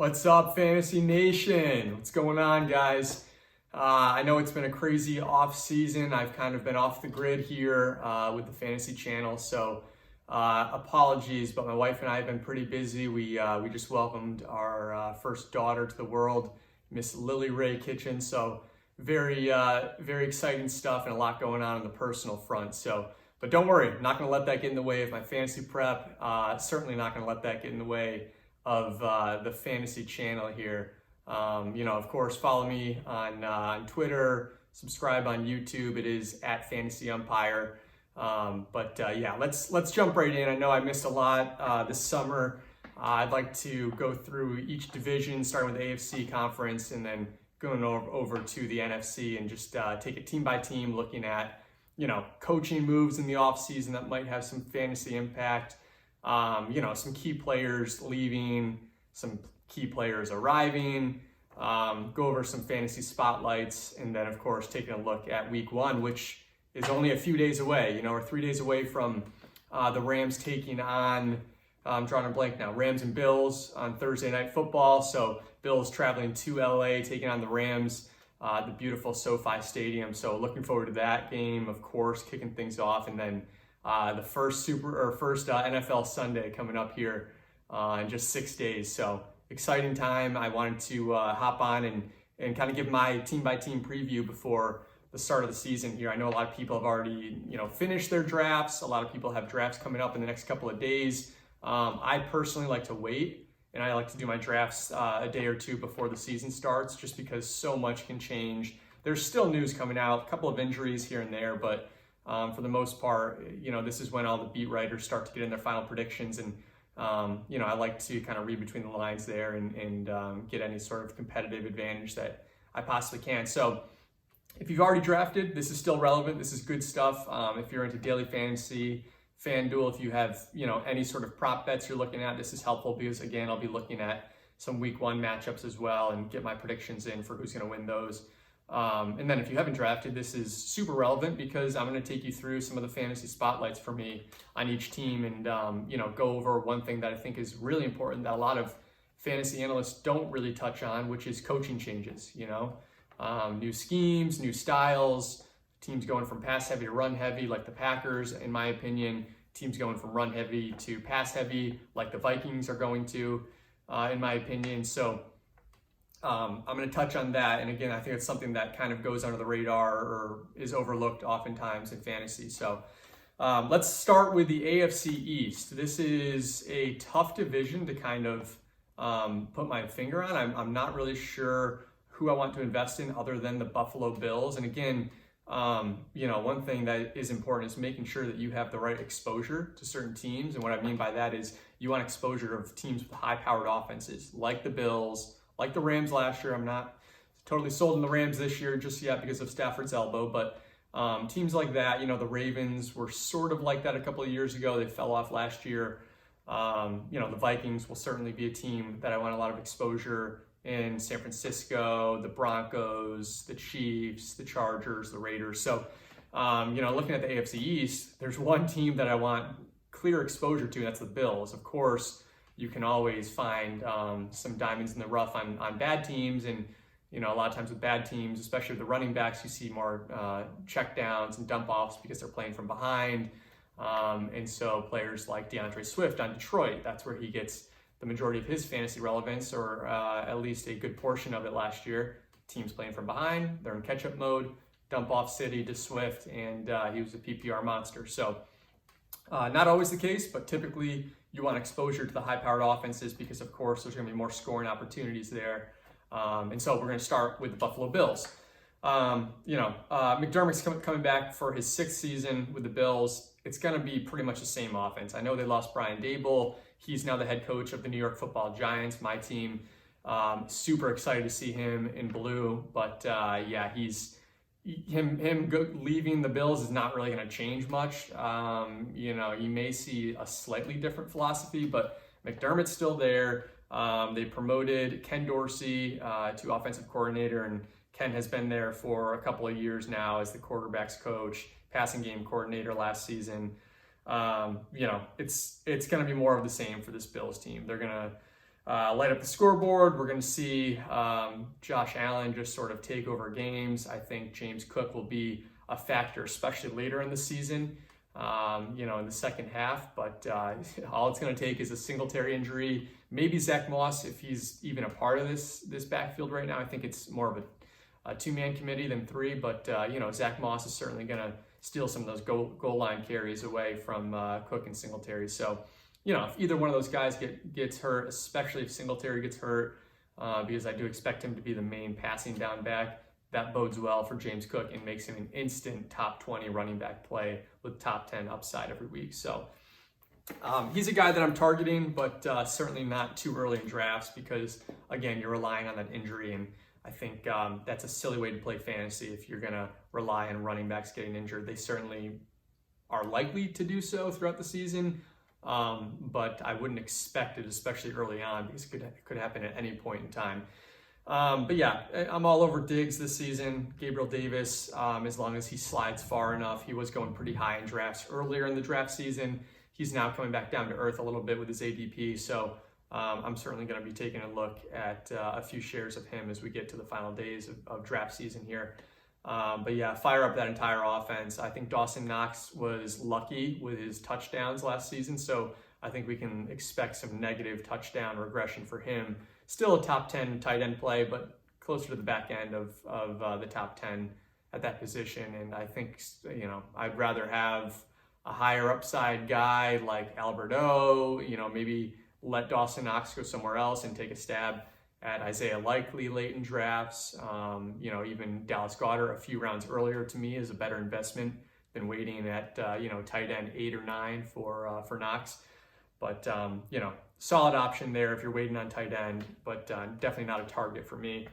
What's up, Fantasy Nation? What's going on, guys? I know it's been a crazy off season. I've kind of been off the grid here with the fantasy channel, so apologies. But my wife and I have been pretty busy. We just welcomed our first daughter to the world, Miss Lily Ray Kitchen. So very exciting stuff and a lot going on the personal front. But don't worry, I'm not going to let that get in the way of my fantasy prep. Certainly not going to let that get in the way of the fantasy channel here. Of course, follow me on Twitter, subscribe on YouTube. It is at Fantasy Umpire. Let's jump right in. I know I missed a lot this summer. I'd like to go through each division, starting with the AFC conference and then going over to the NFC and just take it team by team, looking at coaching moves in the offseason that might have some fantasy impact. Some key players leaving, some key players arriving, go over some fantasy spotlights, and then of course taking a look at week one, which is only a few days away. We're 3 days away from the Rams taking on, I'm drawing a blank now, Rams and Bills on Thursday Night Football. So Bills traveling to LA, taking on the Rams, the beautiful SoFi Stadium. So looking forward to that game, of course, kicking things off, and then the first NFL Sunday coming up here in just 6 days. So exciting time. I wanted to hop on and kind of give my team by team preview before the start of the season here. I know a lot of people have already finished their drafts. A lot of people have drafts coming up in the next couple of days. I personally like to wait, and I like to do my drafts a day or two before the season starts, just because so much can change. There's still news coming out, a couple of injuries here and there, but for the most part, this is when all the beat writers start to get in their final predictions, and I like to kind of read between the lines there and get any sort of competitive advantage that I possibly can. So if you've already drafted, this is still relevant. This is good stuff. If you're into daily fantasy, FanDuel, if you have any sort of prop bets you're looking at, this is helpful because again, I'll be looking at some week one matchups as well and get my predictions in for who's going to win those. And then if you haven't drafted, this is super relevant because I'm going to take you through some of the fantasy spotlights for me on each team and, go over one thing that I think is really important that a lot of fantasy analysts don't really touch on, which is coaching changes, new schemes, new styles, teams going from pass heavy to run heavy, like the Packers, in my opinion, teams going from run heavy to pass heavy, like the Vikings are going to, in my opinion. So I'm going to touch on that. And again, I think it's something that kind of goes under the radar or is overlooked oftentimes in fantasy. So let's start with the AFC East. This is a tough division to kind of put my finger on. I'm not really sure who I want to invest in other than the Buffalo Bills. And again, one thing that is important is making sure that you have the right exposure to certain teams. And what I mean by that is you want exposure of teams with high-powered offenses, like the Bills, like the Rams last year. I'm not totally sold on the Rams this year just yet because of Stafford's elbow, but teams like that, the Ravens were sort of like that a couple of years ago. They fell off last year. The Vikings will certainly be a team that I want a lot of exposure in. San Francisco, the Broncos, the Chiefs, the Chargers, the Raiders. So, looking at the AFC East, there's one team that I want clear exposure to, and that's the Bills. Of course, you can always find some diamonds in the rough on bad teams, and a lot of times with bad teams, especially with the running backs, you see more check downs and dump offs because they're playing from behind. And so players like DeAndre Swift on Detroit, that's where he gets the majority of his fantasy relevance, or at least a good portion of it last year. Teams playing from behind, they're in catch-up mode, dump off city to Swift, and he was a PPR monster. So not always the case, but typically you want exposure to the high-powered offenses because, of course, there's going to be more scoring opportunities there. And so we're going to start with the Buffalo Bills. McDermott's coming back for his sixth season with the Bills. It's going to be pretty much the same offense. I know they lost Brian Dable. He's now the head coach of the New York Football Giants, my team. Super excited to see him in blue, but leaving the Bills is not really going to change much. You may see a slightly different philosophy, but McDermott's still there. They promoted Ken Dorsey to offensive coordinator, and Ken has been there for a couple of years now as the quarterback's coach, passing game coordinator last season. It's going to be more of the same for this Bills team. They're going to light up the scoreboard. We're going to see Josh Allen just sort of take over games. I think James Cook will be a factor, especially later in the season, in the second half. But all it's going to take is a Singletary injury. Maybe Zach Moss, if he's even a part of this backfield right now. I think it's more of a two-man committee than three. But, Zach Moss is certainly going to steal some of those goal line carries away from Cook and Singletary. So, if either one of those guys gets hurt, especially if Singletary gets hurt, because I do expect him to be the main passing down back, that bodes well for James Cook and makes him an instant top 20 running back play with top 10 upside every week. So he's a guy that I'm targeting, but certainly not too early in drafts because, again, you're relying on that injury. And I think that's a silly way to play fantasy if you're going to rely on running backs getting injured. They certainly are likely to do so throughout the season. But I wouldn't expect it, especially early on, because it could happen at any point in time. But yeah, I'm all over Diggs this season. Gabriel Davis, as long as he slides far enough. He was going pretty high in drafts earlier in the draft season. He's now coming back down to earth a little bit with his ADP. So I'm certainly going to be taking a look at a few shares of him as we get to the final days of draft season here. But yeah, fire up that entire offense. I think Dawson Knox was lucky with his touchdowns last season, so I think we can expect some negative touchdown regression for him. Still a top 10 tight end play, but closer to the back end of the top 10 at that position. And I think, I'd rather have a higher upside guy like Alberto, maybe let Dawson Knox go somewhere else and take a stab at Isaiah Likely late in drafts. Even Dallas Goedert a few rounds earlier to me is a better investment than waiting at, tight end 8 or 9 for Knox. But, solid option there if you're waiting on tight end, but definitely not a target for me.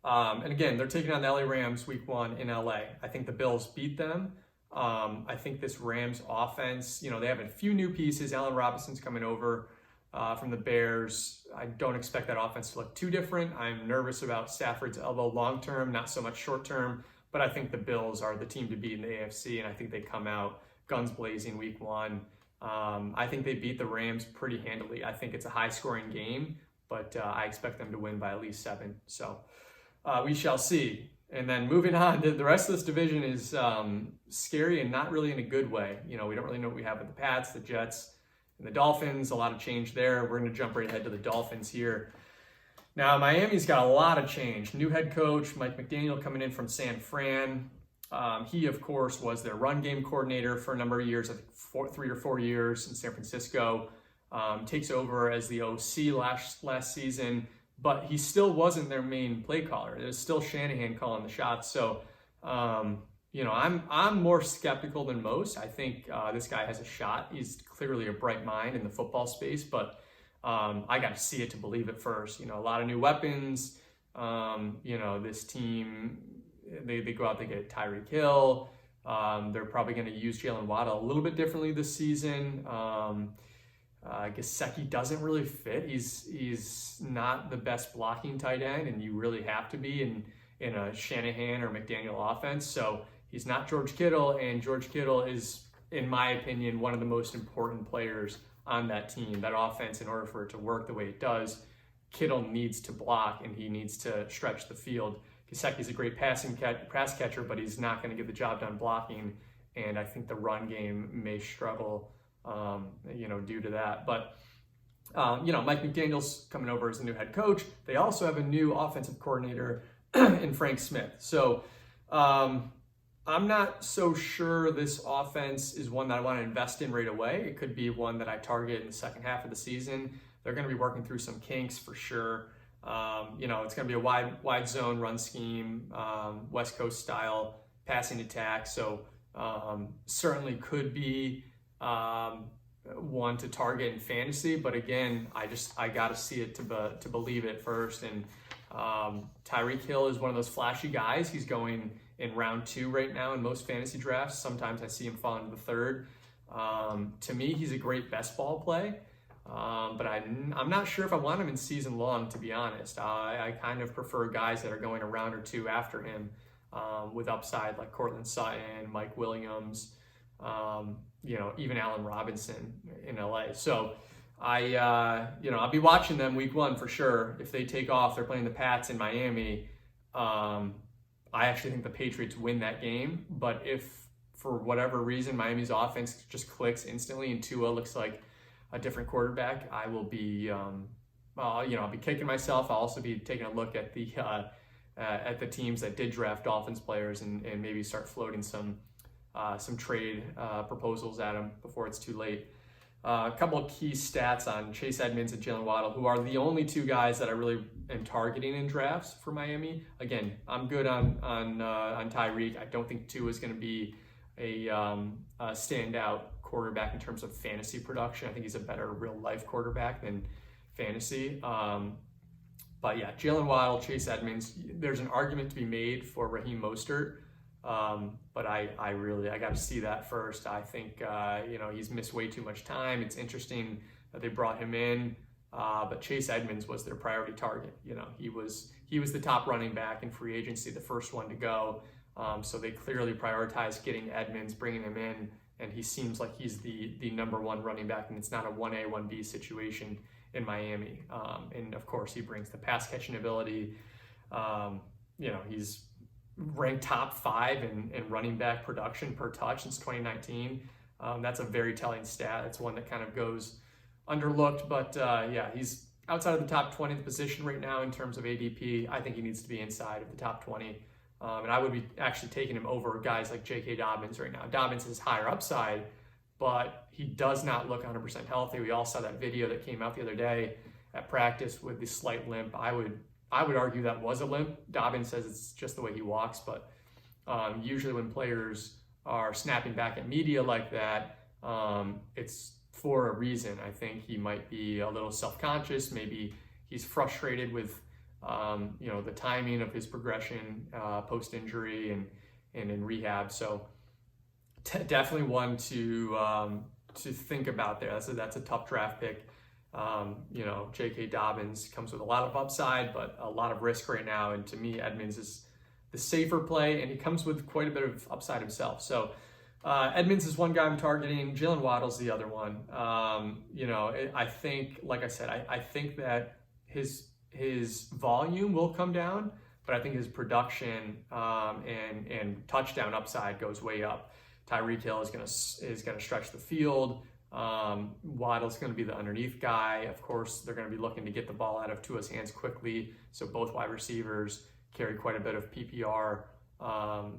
And again, they're taking on the LA Rams week 1 in LA. I think the Bills beat them. I think this Rams offense, they have a few new pieces. Allen Robinson's coming over from the Bears. I don't expect that offense to look too different. I'm nervous about Stafford's elbow long-term, not so much short-term, but I think the Bills are the team to beat in the AFC, and I think they come out guns blazing week 1. I think they beat the Rams pretty handily. I think it's a high-scoring game, but I expect them to win by at least 7. So we shall see. And then moving on, the rest of this division is scary and not really in a good way. We don't really know what we have with the Pats, the Jets, and the Dolphins. A lot of change there. We're going to jump right ahead to the Dolphins here. Now, Miami's got a lot of change. New head coach, Mike McDaniel, coming in from San Fran. He, of course, was their run game coordinator for a number of years, I think 3 or 4 years in San Francisco. Takes over as the OC last season, but he still wasn't their main play caller. It was still Shanahan calling the shots. So, I'm more skeptical than most. I think this guy has a shot. He's clearly a bright mind in the football space, but I got to see it to believe it first. A lot of new weapons. This team, they go out, they get Tyreek Hill. They're probably going to use Jalen Waddle a little bit differently this season. Gesicki doesn't really fit. He's not the best blocking tight end, and you really have to be in a Shanahan or McDaniel offense. So he's not George Kittle, and George Kittle is, in my opinion, one of the most important players on that team. That offense, in order for it to work the way it does, Kittle needs to block, and he needs to stretch the field. Gesicki's a great pass catcher, but he's not going to get the job done blocking, and I think the run game may struggle due to that. But, Mike McDaniel's coming over as the new head coach. They also have a new offensive coordinator in Frank Smith. So I'm not so sure this offense is one that I want to invest in right away. It could be one that I target in the second half of the season. They're going to be working through some kinks for sure. It's going to be a wide zone run scheme, West Coast style passing attack. So certainly could be one to target in fantasy, but again, I got to see it to believe it first. And Tyreek Hill is one of those flashy guys. He's going in round 2 right now in most fantasy drafts. Sometimes I see him fall into the 3rd. To me, he's a great best ball play, but I'm not sure if I want him in season long, to be honest. I kind of prefer guys that are going a round or 2 after him with upside, like Cortland Sutton, Mike Williams, even Allen Robinson in LA. So I'll be watching them week 1 for sure. If they take off, they're playing the Pats in Miami. I actually think the Patriots win that game. But if for whatever reason Miami's offense just clicks instantly and Tua looks like a different quarterback, I will be, I'll be kicking myself. I'll also be taking a look at the teams that did draft Dolphins players and maybe start floating some trade proposals at them before it's too late. A couple of key stats on Chase Edmonds and Jalen Waddle, who are the only 2 guys that I really am targeting in drafts for Miami. Again, I'm good on Tyreek. I don't think Tua is going to be a standout quarterback in terms of fantasy production. I think he's a better real life quarterback than fantasy. But yeah, Jalen Waddle, Chase Edmonds. There's an argument to be made for Raheem Mostert. But I got to see that first. I think, he's missed way too much time. It's interesting that they brought him in, but Chase Edmonds was their priority target. He was the top running back in free agency, the first one to go. So they clearly prioritized getting Edmonds, bringing him in, and he seems like he's the number 1 running back, and it's not a 1A, 1B situation in Miami. And of course, he brings the pass catching ability. He's ranked top 5 in running back production per touch since 2019. That's a very telling stat. It's one that kind of goes underlooked, but he's outside of the top 20 of the position right now in terms of ADP. I think he needs to be inside of the top 20. And I would be actually taking him over guys like J.K. Dobbins right now. Dobbins is higher upside, but he does not look 100% healthy. We all saw that video that came out the other day at practice with the slight limp. I would argue that was a limp. Dobbins says it's just the way he walks, but usually when players are snapping back at media like that, it's for a reason. I think he might be a little self-conscious. Maybe he's frustrated with the timing of his progression post-injury and in rehab. So definitely one to think about there. That's a tough draft pick. J.K. Dobbins comes with a lot of upside, but a lot of risk right now. And to me, Edmonds is the safer play, and he comes with quite a bit of upside himself. So Edmonds is one guy I'm targeting. Jalen Waddle's the other one. I think, like I said, I think that his volume will come down, but I think his production and touchdown upside goes way up. Tyreek Hill is gonna stretch the field. Waddle's going to be the underneath guy. Of course, they're going to be looking to get the ball out of Tua's hands quickly. So both wide receivers carry quite a bit of PPR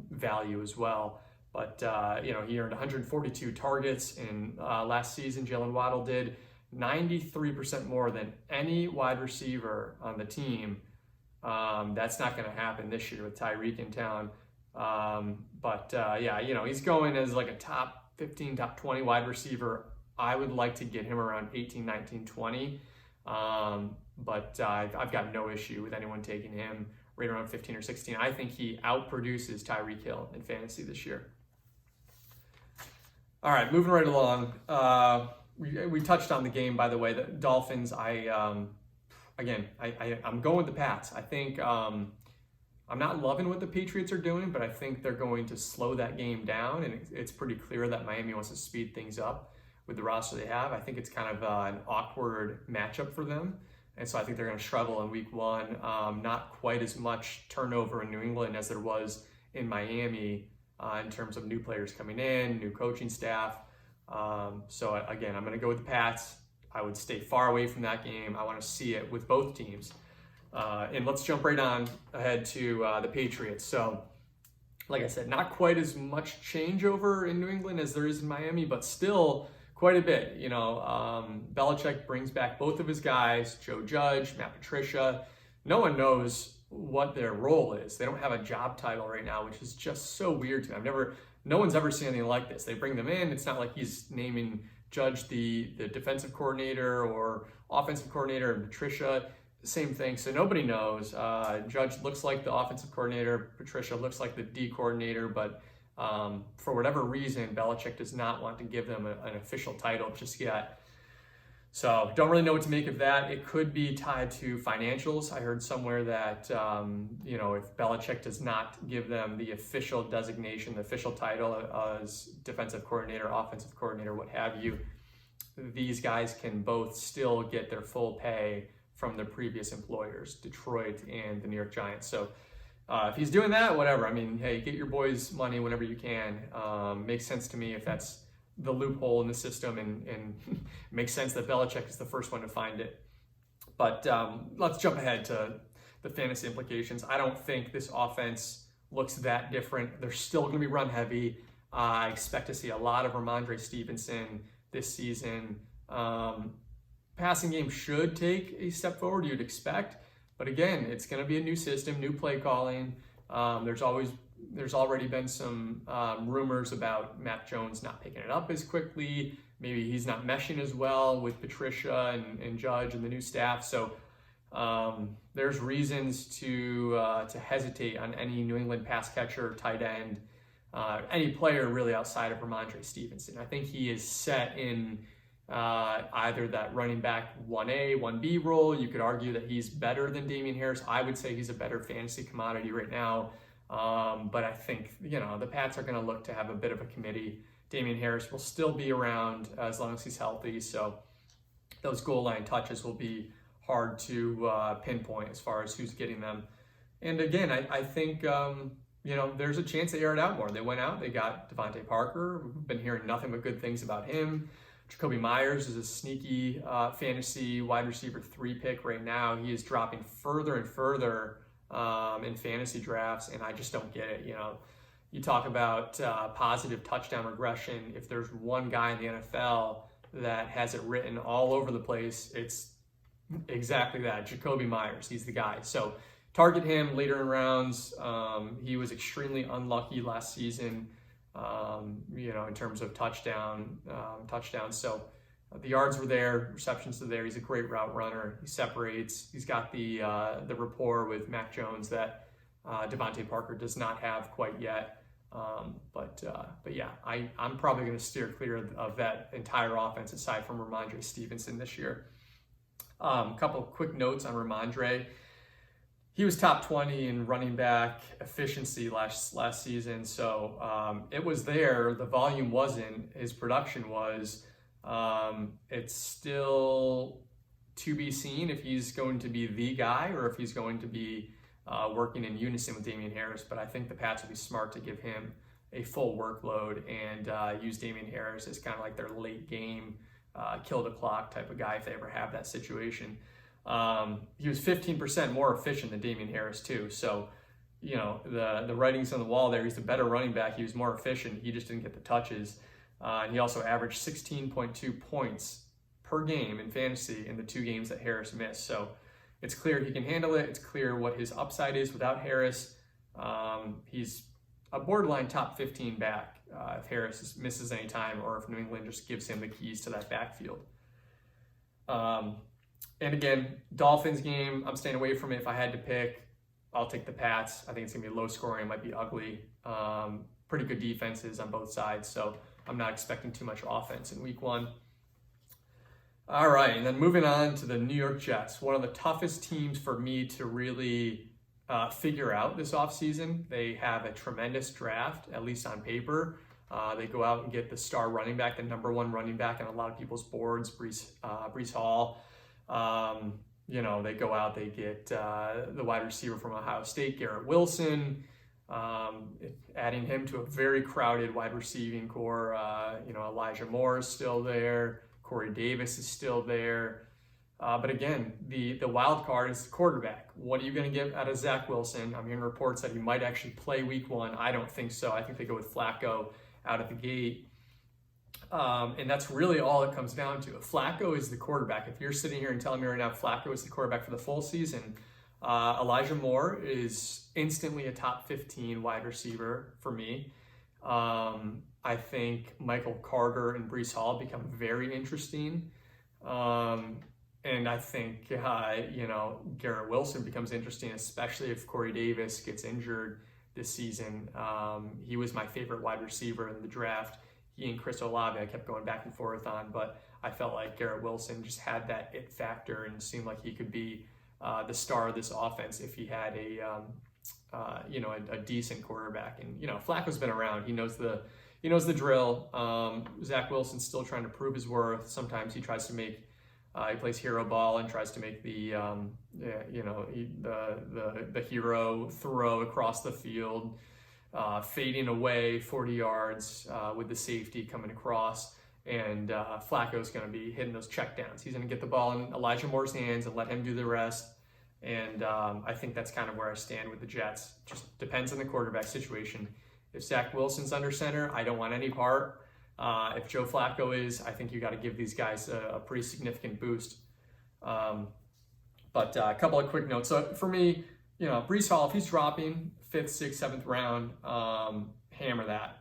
value as well. But, he earned 142 targets in last season. Jalen Waddle did 93% more than any wide receiver on the team. That's not going to happen this year with Tyreek in town. He's going as like a top 15, top 20 wide receiver. I would like to get him around 18, 19, 20. But I've got no issue with anyone taking him right around 15 or 16. I think he outproduces Tyreek Hill in fantasy this year. All right, moving right along. We touched on the game, by the way. The Dolphins, I'm going with the Pats. I think I'm not loving what the Patriots are doing, but I think they're going to slow that game down, and it's pretty clear that Miami wants to speed things up with the roster they have. I think it's kind of an awkward matchup for them, and so I think they're going to struggle in week 1. Not quite as much turnover in New England as there was in Miami in terms of new players coming in, new coaching staff. So again, I'm going to go with the Pats. I would stay far away from that game. I want to see it with both teams. And let's jump right on ahead to the Patriots. So, like I said, not quite as much changeover in New England as there is in Miami, but still quite a bit. Belichick brings back both of his guys, Joe Judge, Matt Patricia. No one knows what their role is. They don't have a job title right now, which is just so weird to me. No one's ever seen anything like this. They bring them in. It's not like he's naming Judge the defensive coordinator or offensive coordinator, and Patricia same thing. So nobody knows. Judge looks like the offensive coordinator. Patricia looks like the D coordinator, but for whatever reason, Belichick does not want to give them an official title just yet. So don't really know what to make of that. It could be tied to financials. I heard somewhere that, if Belichick does not give them the official designation, the official title as defensive coordinator, offensive coordinator, what have you, these guys can both still get their full pay from their previous employers, Detroit and the New York Giants. So if he's doing that, whatever. I mean, hey, get your boys money whenever you can. Makes sense to me if that's the loophole in the system, and makes sense that Belichick is the first one to find it. But let's jump ahead to the fantasy implications. I don't think this offense looks that different. They're still going to be run heavy. I expect to see a lot of Rhamondre Stevenson this season. Passing game should take a step forward, you'd expect. But again, it's going to be a new system, new play calling. There's already been some rumors about Mac Jones not picking it up as quickly. Maybe he's not meshing as well with Patricia and Judge and the new staff. So there's reasons to hesitate on any New England pass catcher, tight end, any player really outside of Rhamondre Stevenson. I think he is set in either that running back 1A, 1B role. You could argue that he's better than Damien Harris. I would say he's a better fantasy commodity right now. But I think, the Pats are going to look to have a bit of a committee. Damien Harris will still be around as long as he's healthy. So those goal line touches will be hard to pinpoint as far as who's getting them. And again, I think, there's a chance they air it out more. They went out, they got Devontae Parker. We've been hearing nothing but good things about him. Jacoby Myers is a sneaky fantasy wide receiver 3 pick right now. He is dropping further and further in fantasy drafts, and I just don't get it. You talk about positive touchdown regression. If there's one guy in the NFL that has it written all over the place, it's exactly that, Jacoby Myers. He's the guy. So target him later in rounds. He was extremely unlucky last season, in terms of touchdowns. So the yards were there, receptions are there. He's a great route runner. He separates. He's got the rapport with Mac Jones that Devontae Parker does not have quite yet. But yeah, I'm probably going to steer clear of that entire offense aside from Rhamondre Stevenson this year. A couple of quick notes on Rhamondre. He was top 20 in running back efficiency last season, so it was there. The volume wasn't. His production was. It's still to be seen if he's going to be the guy or if he's going to be working in unison with Damien Harris. But I think the Pats would be smart to give him a full workload and use Damien Harris as kind of like their late game, kill the clock type of guy if they ever have that situation. He was 15% more efficient than Damien Harris too. So, the writing's on the wall there. He's a better running back. He was more efficient. He just didn't get the touches. And he also averaged 16.2 points per game in fantasy in the 2 games that Harris missed. So it's clear he can handle it. It's clear what his upside is without Harris. He's a borderline top 15 back if Harris misses any time or if New England just gives him the keys to that backfield. And again, Dolphins game, I'm staying away from it. If I had to pick, I'll take the Pats. I think it's going to be low scoring. It might be ugly. Pretty good defenses on both sides. So I'm not expecting too much offense in week 1. All right, and then moving on to the New York Jets, one of the toughest teams for me to really figure out this offseason. They have a tremendous draft, at least on paper. They go out and get the star running back, the number 1 running back on a lot of people's boards, Breece Hall. They go out, they get the wide receiver from Ohio State, Garrett Wilson, adding him to a very crowded wide receiving core. Elijah Moore is still there. Corey Davis is still there. But again, the wild card is the quarterback. What are you going to get out of Zach Wilson? I'm hearing reports that he might actually play week 1. I don't think so. I think they go with Flacco out of the gate. And that's really all it comes down to. If Flacco is the quarterback, if you're sitting here and telling me right now Flacco is the quarterback for the full season, Elijah Moore is instantly a top 15 wide receiver for me. I think Michael Carter and Breece Hall become very interesting. And I think, Garrett Wilson becomes interesting, especially if Corey Davis gets injured this season. He was my favorite wide receiver in the draft. He and Chris Olave I kept going back and forth on, but I felt like Garrett Wilson just had that it factor and seemed like he could be the star of this offense if he had a decent quarterback. And Flacco's been around. He knows the he knows the drill. Zach Wilson's still trying to prove his worth. Sometimes he tries to make he plays hero ball and tries to make the the hero throw across the field, fading away 40 yards with the safety coming across. And Flacco's going to be hitting those checkdowns. He's going to get the ball in Elijah Moore's hands and let him do the rest. And I think that's kind of where I stand with the Jets. Just depends on the quarterback situation. If Zach Wilson's under center, I don't want any part. If Joe Flacco is, I think you got to give these guys a pretty significant boost. But a couple of quick notes. So for me, Breece Hall, if he's dropping 5th, 6th, 7th round, hammer that.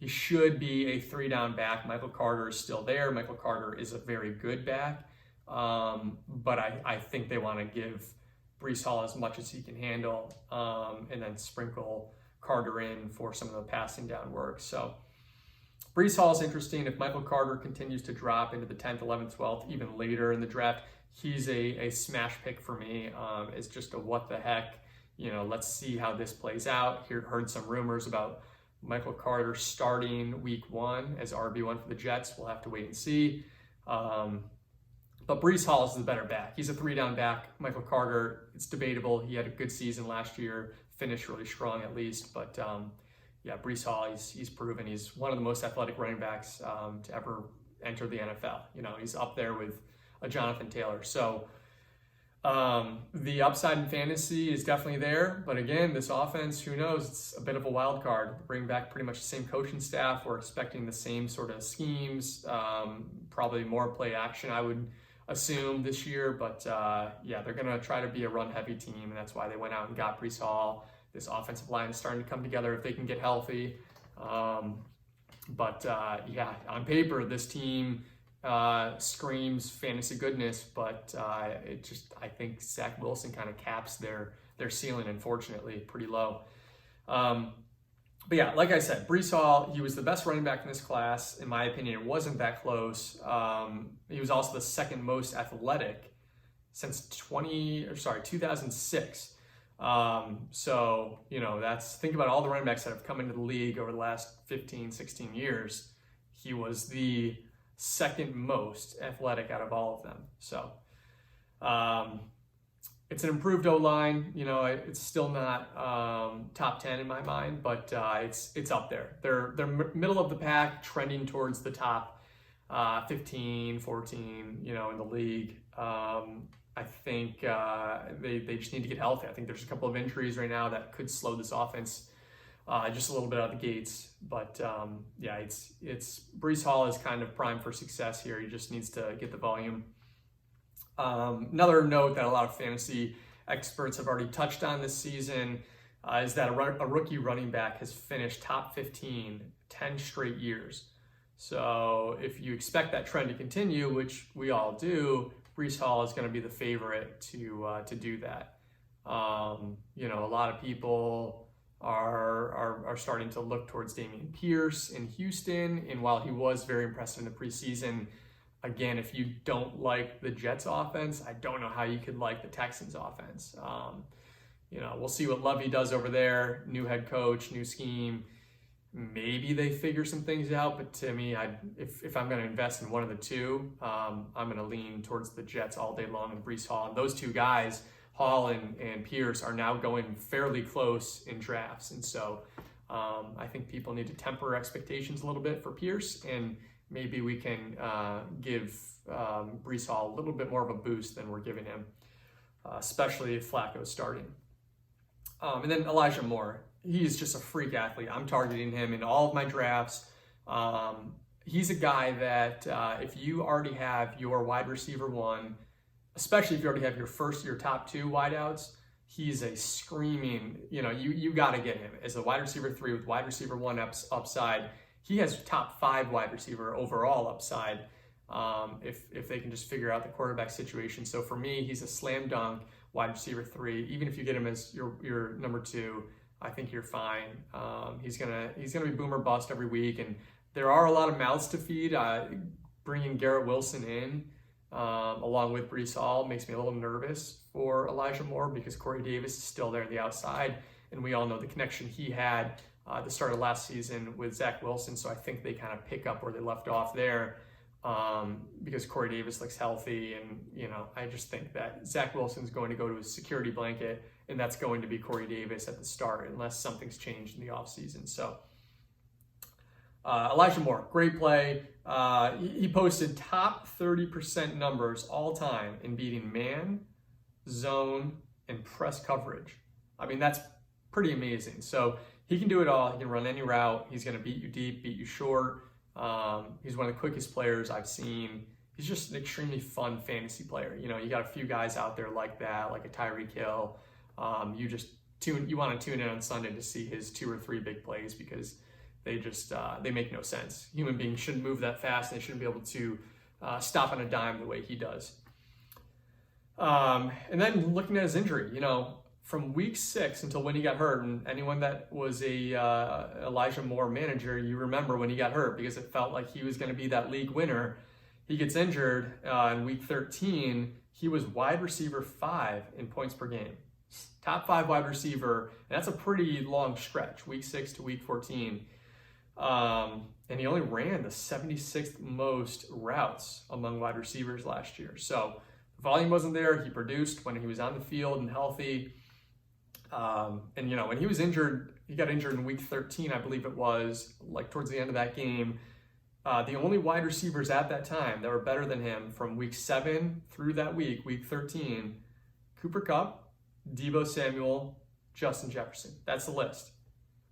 He should be a 3-down back. Michael Carter is still there. Michael Carter is a very good back. But I think they want to give Breece Hall as much as he can handle, and then sprinkle Carter in for some of the passing down work. So Breece Hall is interesting. If Michael Carter continues to drop into the 10th, 11th, 12th, even later in the draft, he's a smash pick for me. It's just a what the heck. Let's see how this plays out. Heard some rumors about Michael Carter starting week 1 as RB1 for the Jets. We'll have to wait and see. But Breece Hall is the better back. He's a 3-down back. Michael Carter, it's debatable. He had a good season last year, finished really strong at least. But Breece Hall, he's proven he's one of the most athletic running backs to ever enter the NFL. He's up there with a Jonathan Taylor. So the upside in fantasy is definitely there. But again, this offense, who knows? It's a bit of a wild card. Bring back pretty much the same coaching staff. We're expecting the same sort of schemes, probably more play action, I would assume, this year. But they're going to try to be a run-heavy team, and that's why they went out and got Breece Hall. This offensive line is starting to come together if they can get healthy. On paper, this team screams fantasy goodness, but I think Zach Wilson kind of caps their ceiling, unfortunately, pretty low. Like I said, Breece Hall, he was the best running back in this class. In my opinion, it wasn't that close. He was also the second most athletic since 2006. Think about all the running backs that have come into the league over the last 15, 16 years. He was the second most athletic out of all of them. So it's an improved O-line. It's still not top 10 in my mind, but it's up there. They're middle of the pack, trending towards the top 15, 14, in the league. I think they just need to get healthy. I think there's a couple of injuries right now that could slow this offense just a little bit out of the gates. But it's Breece Hall is kind of primed for success here. He just needs to get the volume. Another note that a lot of fantasy experts have already touched on this season is that a rookie running back has finished top 15 10 straight years. So if you expect that trend to continue, which we all do, Breece Hall is going to be the favorite to do that. A lot of people are starting to look towards Dameon Pierce in Houston, and while he was very impressive in the preseason, again, if you don't like the Jets offense, I don't know how you could like the Texans offense. We'll see what Lovey does over there. New head coach, new scheme. Maybe they figure some things out, but to me, if I'm going to invest in one of the two, I'm going to lean towards the Jets all day long and Breece Hall. And those two guys, Hall and Pierce, are now going fairly close in drafts. And so I think people need to temper expectations a little bit for Pierce, and maybe we can give Breece Hall a little bit more of a boost than we're giving him, especially if Flacco's starting. And then Elijah Moore. He's just a freak athlete. I'm targeting him in all of my drafts. He's a guy that if you already have your wide receiver 1, especially if you already have your top 2 wideouts, he's a screaming, you got to get him as a wide receiver 3 with wide receiver 1 upside. He has top 5 wide receiver overall upside if they can just figure out the quarterback situation. So for me, he's a slam dunk wide receiver 3. Even if you get him as your number 2, I think you're fine. He's gonna be boom or bust every week, and there are a lot of mouths to feed. Bringing Garrett Wilson in along with Breece Hall makes me a little nervous for Elijah Moore because Corey Davis is still there on the outside, and we all know the connection he had the start of last season with Zach Wilson. So I think they kind of pick up where they left off there because Corey Davis looks healthy. And, I just think that Zach Wilson's going to go to his security blanket, and that's going to be Corey Davis at the start unless something's changed in the offseason. So Elijah Moore, great play. He posted top 30% numbers all time in beating man, zone, and press coverage. I mean, that's pretty amazing. So he can do it all. He can run any route. He's going to beat you deep, beat you short. He's one of the quickest players I've seen. He's just an extremely fun fantasy player. You got a few guys out there like that, like a Tyreek Hill. You want to tune in on Sunday to see his 2 or 3 big plays because they make no sense. Human beings shouldn't move that fast. And they shouldn't be able to stop on a dime the way he does. And then looking at his injury, from week 6 until when he got hurt, and anyone that was a Elijah Moore manager, you remember when he got hurt because it felt like he was going to be that league winner. He gets injured in week 13. He was wide receiver 5 in points per game. Top 5 wide receiver, and that's a pretty long stretch, week 6 to week 14. And he only ran the 76th most routes among wide receivers last year. So the volume wasn't there. He produced when he was on the field and healthy. And when he was injured, he got injured in week 13, I believe it was, like towards the end of that game. The only wide receivers at that time that were better than him from week 7 through that week 13, Cooper Kupp, Deebo Samuel, Justin Jefferson. That's the list.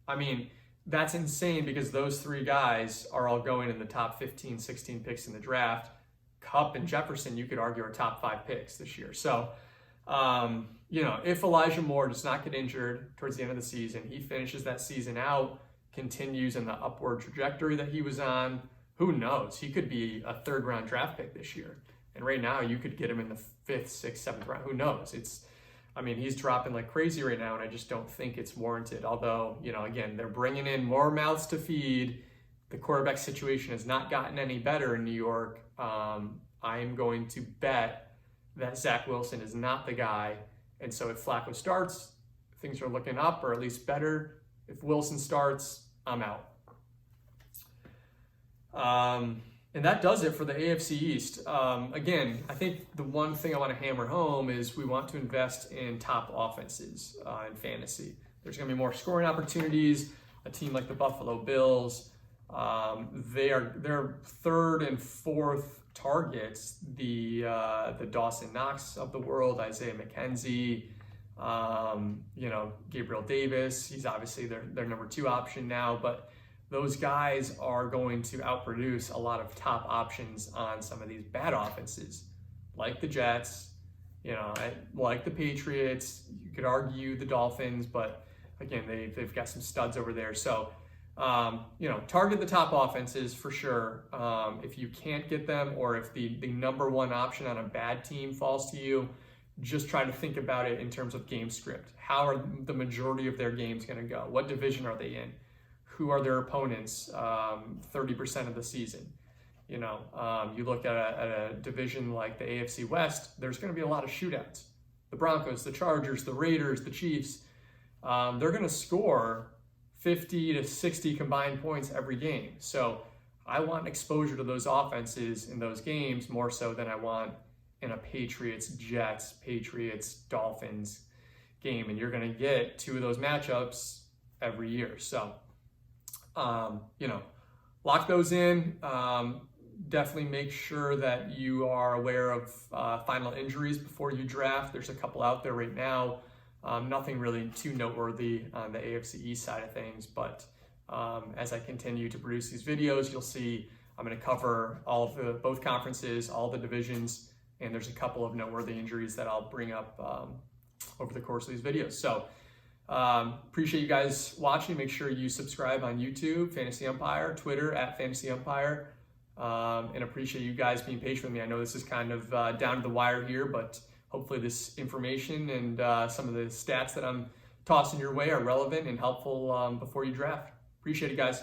I mean, that's insane because those 3 guys are all going in the top 15, 16 picks in the draft. Kupp and Jefferson, you could argue, are top 5 picks this year. So, if Elijah Moore does not get injured towards the end of the season, he finishes that season out, continues in the upward trajectory that he was on, who knows? He could be a 3rd round draft pick this year. And right now you could get him in the 5th, 6th, 7th round. Who knows? He's dropping like crazy right now, and I just don't think it's warranted. Although, again, they're bringing in more mouths to feed. The quarterback situation has not gotten any better in New York. I am going to bet that Zach Wilson is not the guy. And so if Flacco starts, things are looking up or at least better. If Wilson starts, I'm out. And that does it for the AFC East. Again, I think the one thing I want to hammer home is we want to invest in top offenses in fantasy. There's going to be more scoring opportunities. A team like the Buffalo Bills, their 3rd and 4th targets, the Dawson Knox of the world, Isaiah McKenzie, Gabriel Davis. He's obviously their number 2 option now, but those guys are going to outproduce a lot of top options on some of these bad offenses, like the Jets, like the Patriots. You could argue the Dolphins, but again, they've got some studs over there. So, target the top offenses for sure. If you can't get them, or if the number 1 option on a bad team falls to you, just try to think about it in terms of game script. How are the majority of their games going to go? What division are they in? Who are their opponents 30% of the season? You look at a division like the AFC West, there's going to be a lot of shootouts. The Broncos, the Chargers, the Raiders, the Chiefs, they're going to score 50 to 60 combined points every game. So I want exposure to those offenses in those games more so than I want in a Patriots-Jets, Patriots-Dolphins game. And you're going to get 2 of those matchups every year. So, lock those in. Definitely make sure that you are aware of final injuries before you draft. There's a couple out there right now. Nothing really too noteworthy on the AFC East side of things, but as I continue to produce these videos, you'll see I'm going to cover both conferences, all the divisions, and there's a couple of noteworthy injuries that I'll bring up over the course of these videos. So appreciate you guys watching. Make sure you subscribe on YouTube, Fantasy Umpire, Twitter @Fantasy Umpire, and appreciate you guys being patient with me. I know this is kind of down to the wire here, but hopefully this information and some of the stats that I'm tossing your way are relevant and helpful before you draft. Appreciate it, guys.